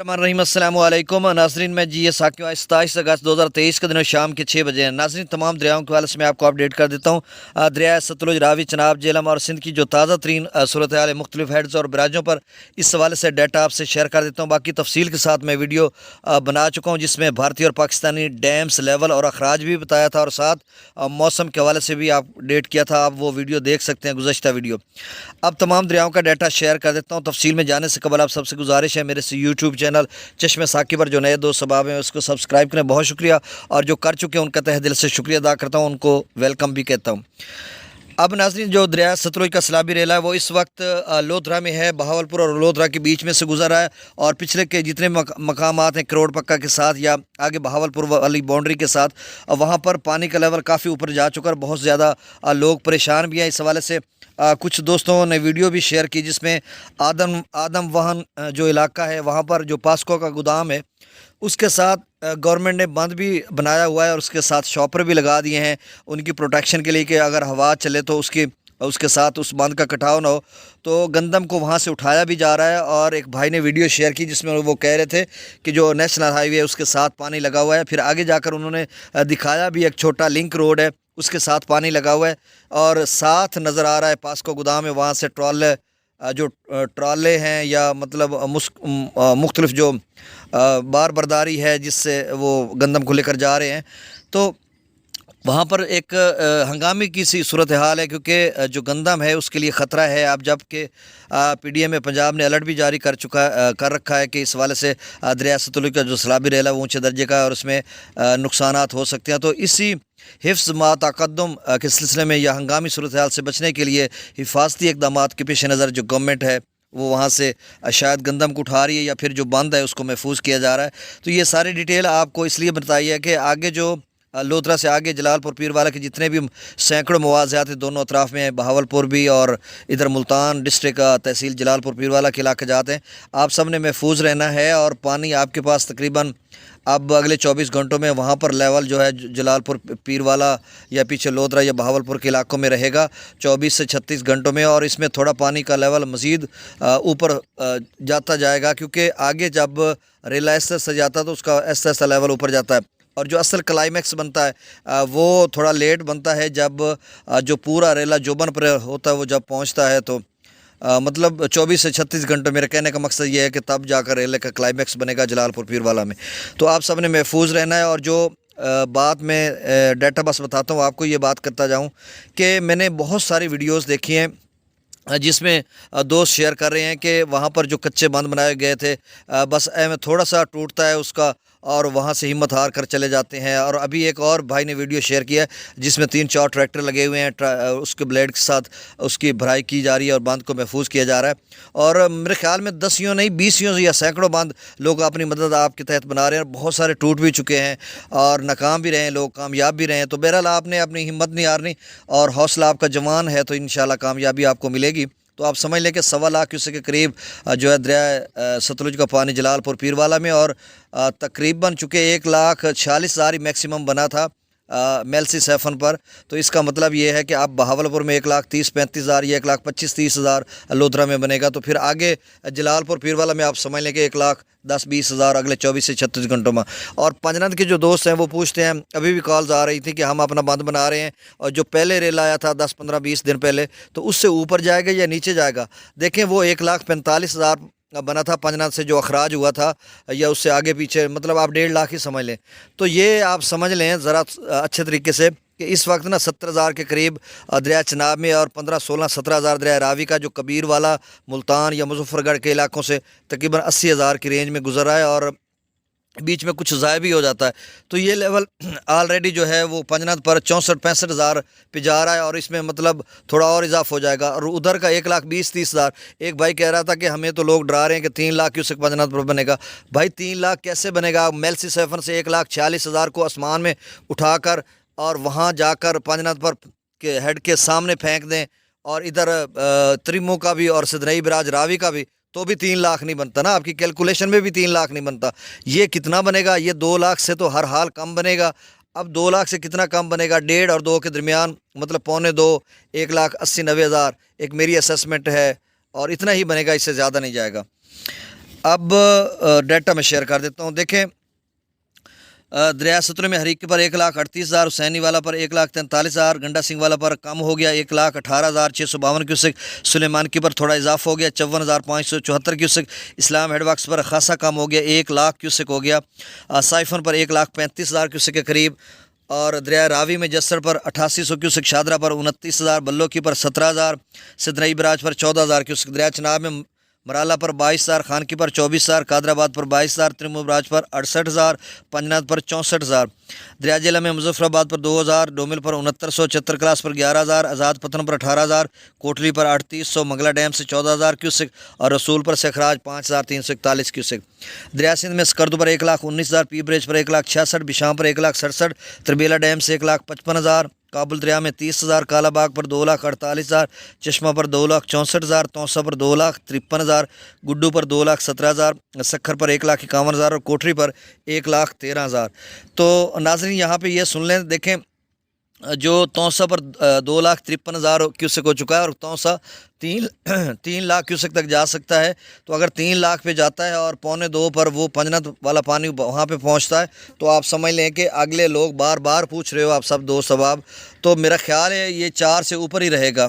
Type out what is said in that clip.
रहीम अस्सलाम वालेकुम नाजरीन, मैं जी एस साकिब। 27 अगस्त 2023 के दिन शाम के 6 बजे हैं। नाजरीन, तमाम दरियाओं के हवाले से मैं आपको अपडेट कर देता हूँ। दरिया सतलुज, रावी, चनाब, झेलम और सिंध की जो ताज़ा तरीन सूरत हाल है मुख्तलिफ हेड्स और बराजों पर, इस हवाले से डाटा आपसे शेयर कर देता हूँ। बाकी तफसील के साथ मैं वीडियो बना चुका हूँ, जिसमें भारतीय और पाकिस्तानी डैम्स लेवल और अखराज भी बताया था, और साथ मौसम के हवाले से भी अपडेट किया था। आप वो वीडियो देख सकते हैं, गुज़श्ता वीडियो। अब तमाम दरियाओं का डाटा शेयर कर देता हूँ। तफसील में जाने से कबल आप सबसे गुजारिश है, मेरे से यूट्यूब चैनल चश्मे साकिब पर जो नए दोस्त सबाब हैं उसको सब्सक्राइब करें। बहुत शुक्रिया, और जो कर चुके हैं उनका तहे दिल से शुक्रिया अदा करता हूँ, उनको वेलकम भी कहता हूँ। अब नाज़रीन, जो दरिया सतलुज का सैलाबी रेला है वो इस वक्त लोधरा में है। बहावलपुर और लोधरा के बीच में से गुजर रहा है, और पिछले के जितने मकामात हैं करोड़ पक्का के साथ या आगे बहावलपुर वाली बाउंड्री के साथ, वहाँ पर पानी का लेवल काफ़ी ऊपर जा चुका है। बहुत ज़्यादा लोग परेशान भी हैं इस हवाले से। कुछ दोस्तों ने वीडियो भी शेयर की, जिसमें आदम वाहन जो इलाका है वहाँ पर जो पास्को का गोदाम है उसके साथ गवर्नमेंट ने बंद भी बनाया हुआ है, और उसके साथ शॉपर भी लगा दिए हैं उनकी प्रोटेक्शन के लिए, कि अगर हवा चले तो उसके साथ उस बंद का कटाव ना हो। तो गंदम को वहाँ से उठाया भी जा रहा है। और एक भाई ने वीडियो शेयर की जिसमें वो कह रहे थे कि जो नेशनल हाईवे है उसके साथ पानी लगा हुआ है। फिर आगे जाकर उन्होंने दिखाया भी, एक छोटा लिंक रोड है उसके साथ पानी लगा हुआ है, और साथ नज़र आ रहा है पास्को गोदाम है, वहाँ से ट्रॉले हैं या मतलब मुख्तलिफ जो बार बर्दारी है जिससे वो गंदम को लेकर जा रहे हैं। तो वहाँ पर एक हंगामे की सी सूरत हाल है, क्योंकि जो गंदम है उसके लिए ख़तरा है। अब जबकि PDM पंजाब ने अलर्ट भी जारी कर रखा है कि इस हवाले से दरिया सतलुज का जो सैलाबी रेला वो ऊँचे दर्जे का है और उसमें नुकसानात हो सकते हैं। तो इसी हिफ्ज़ मा तक़द्दुम के सिलसिले में या हंगामी सूरत हाल से बचने के लिए हिफाजती इक़दाम के पेश नज़र जो गवर्नमेंट है वो वहाँ से शायद गंदम को उठा रही है, या फिर जो बंद है उसको महफूज किया जा रहा है। तो ये सारी डिटेल आपको इसलिए बताई है कि आगे जो लोधरा से आगे जलालपुर पीरवाला के जितने भी सैकड़ों मुआवज़ात दोनों अतराफ़ में, बहावलपुर भी और इधर मुल्तान डिस्ट्रिक्ट का तहसील जलालपुर पीरवाला के इलाके जाते हैं, आप सब ने महफूज रहना है। और पानी आपके पास तकरीबन अब अगले 24 घंटों में वहाँ पर लेवल जो है जलालपुर पीरवाला या पीछे लोधरा या बहावलपुर के इलाकों में रहेगा 24 से 36 घंटों में, और इसमें थोड़ा पानी का लेवल मज़ीद ऊपर जाता जाएगा, क्योंकि आगे जब रेला ऐसा जाता है तो उसका ऐसा लेवल ऊपर जाता है। और जो असल क्लाइमैक्स बनता है वो थोड़ा लेट बनता है, जब जो पूरा रेला जोबन पर होता है वो जब पहुंचता है, तो मतलब 24 से 36 घंटे। मेरे कहने का मकसद ये है कि तब जाकर रेले का क्लाइमैक्स बनेगा जलालपुर पीरवाला में। तो आप सब ने महफूज रहना है। और जो बात मैं डाटा बस बताता हूँ आपको, ये बात करता जाऊँ कि मैंने बहुत सारी वीडियोज़ देखी हैं जिसमें दोस्त शेयर कर रहे हैं कि वहाँ पर जो कच्चे बांध बनाए गए थे, बस में थोड़ा सा टूटता है उसका, और वहाँ से हिम्मत हार कर चले जाते हैं। और अभी एक और भाई ने वीडियो शेयर किया जिसमें 3-4 ट्रैक्टर लगे हुए हैं, उसके ब्लेड के साथ उसकी भराई की जा रही है और बांध को महफूज किया जा रहा है। और मेरे ख्याल में 10 नहीं 20 या सैकड़ों बांध लोग अपनी मदद आपके तहत बना रहे हैं, और बहुत सारे टूट भी चुके हैं और नाकाम भी रहे हैं, लोग कामयाब भी रहे हैं। तो बहरहाल आपने अपनी हिम्मत नहीं हारनी, और हौसला आपका जवान है तो इंशाल्लाह कामयाबी आपको मिलेगी। तो आप समझ लें कि 1.25 लाख क्यूसेक के करीब जो है दरिया सतलुज का पानी जलालपुर पीरवाला में, और तकरीबन चूँकि 1,46,000 मैक्सिमम बना था मेलसी सेफन पर। तो इसका मतलब ये है कि आप बहावलपुर में 1,30,35,000 या 1,25,30,000 लोधरा में बनेगा। तो फिर आगे जलालपुर पीरवाला में आप समझ लें कि 1,10,20,000 अगले 24 से 36 घंटों में। और पंजनद के जो दोस्त हैं वो पूछते हैं, अभी भी कॉल्स आ रही थी कि हम अपना बंद बना रहे हैं, और जो पहले रेल आया था 10-15-20 दिन पहले, तो उससे ऊपर जाएगा या नीचे जाएगा। देखें, वो 1,45,000 बना था पंजनाथ से जो अखराज हुआ था, या उससे आगे पीछे, मतलब आप 1.5 लाख ही समझ लें। तो ये आप समझ लें ज़रा अच्छे तरीके से कि इस वक्त ना 70,000 के करीब दरिया चनाब में, और 15-16-17,000 दरिया रावी का जो कबीर वाला मुल्तान या मुजफ्फरगढ़ के इलाकों से तकरीबन 80,000 की रेंज में गुजर रहा है, और बीच में कुछ ज़ाय भी हो जाता है। तो ये लेवल ऑलरेडी जो है वो पंजनाथ पर 64-65,000 पे जा रहा है, और इसमें मतलब थोड़ा और इजाफा हो जाएगा। और उधर का 1,20,30,000, एक भाई कह रहा था कि हमें तो लोग डरा रहे हैं कि 3 लाख क्यूसेक पंजनाथ पर बनेगा। भाई 3 लाख कैसे बनेगा? मेलसी सेफन से 1,46,000 को आसमान में उठाकर और वहाँ जाकर पंजनाथ पर के हेड के सामने फेंक दें, और इधर त्रिमो का भी और सिदनई बराज रावी का भी, तो भी 3 लाख नहीं बनता ना, आपकी कैलकुलेशन में भी 3 लाख नहीं बनता। ये कितना बनेगा? ये 2 लाख से तो हर हाल कम बनेगा। अब 2 लाख से कितना कम बनेगा? 1.5 और 2 के दरमियान, मतलब 1.25-2, 1,80,90,000 एक मेरी असेसमेंट है, और इतना ही बनेगा, इससे ज़्यादा नहीं जाएगा। اب ڈیٹا میں شیئر کر دیتا ہوں. دیکھیں دریا ستلج میں ہریک پر 1,38,000، حسینی والا پر 1,43,000، گنڈا سنگھ والا پر کم ہو گیا 1,18,652 کیوسک، سلیمان کی پر تھوڑا اضافہ ہو گیا 54,574 کیوسک، اسلام ہیڈ ورکس پر خاصا کم ہو گیا 1,00,000 کیوسک ہو گیا، سائفن پر 1,35,000 کیوسک کے قریب، اور دریا راوی میں جسر پر 8800 کیوسک، شادرہ پر 29,000، بلو کی پر 17,000، سدنئی براج پر 14,000 کیوسک، دریا چناب میں مرالا پر 22,000، خان کی پر 24,000، قادر آباد پر 22,000، ترمو براج پر 68,000، پنجناد پر 64,000، دریا جیلہ میں مظفر آباد پر 2,000، ڈومل پر 6900، چتر کلاس پر 11,000، آزاد پتن پر 18,000، کوٹلی پر 3800، منگلہ ڈیم سے 14,000 کیوسک، اور رسول پر سکھراج 5,341 کیوسک. دریا سندھ میں سکردو پر 1,19,000، پی بریج پر 1,66,000، بشام پر 1,67,000، تربیلا ڈیم سے 1,55,000، کابل دریا میں 30,000، کالا باغ پر 2,48,000، چشمہ پر 2,64,000، توسا پر 2,53,000، گڈو پر 2,17,000، سکھر پر 1,51,000، اور کوٹری پر 1,13,000. تو ناظرین یہاں پہ یہ سن لیں. دیکھیں جو توسا پر 2,53,000 کیوسک ہو چکا ہے، اور توسا 3 لاکھ کیوسک تک جا سکتا ہے. تو اگر 3 لاکھ پہ جاتا ہے اور 1.25 پر وہ پنجنت والا پانی وہاں پہ پہنچتا ہے، تو آپ سمجھ لیں کہ اگلے لوگ بار بار پوچھ رہے ہو آپ سب دوست احباب، تو میرا خیال ہے یہ 4 سے اوپر ہی رہے گا.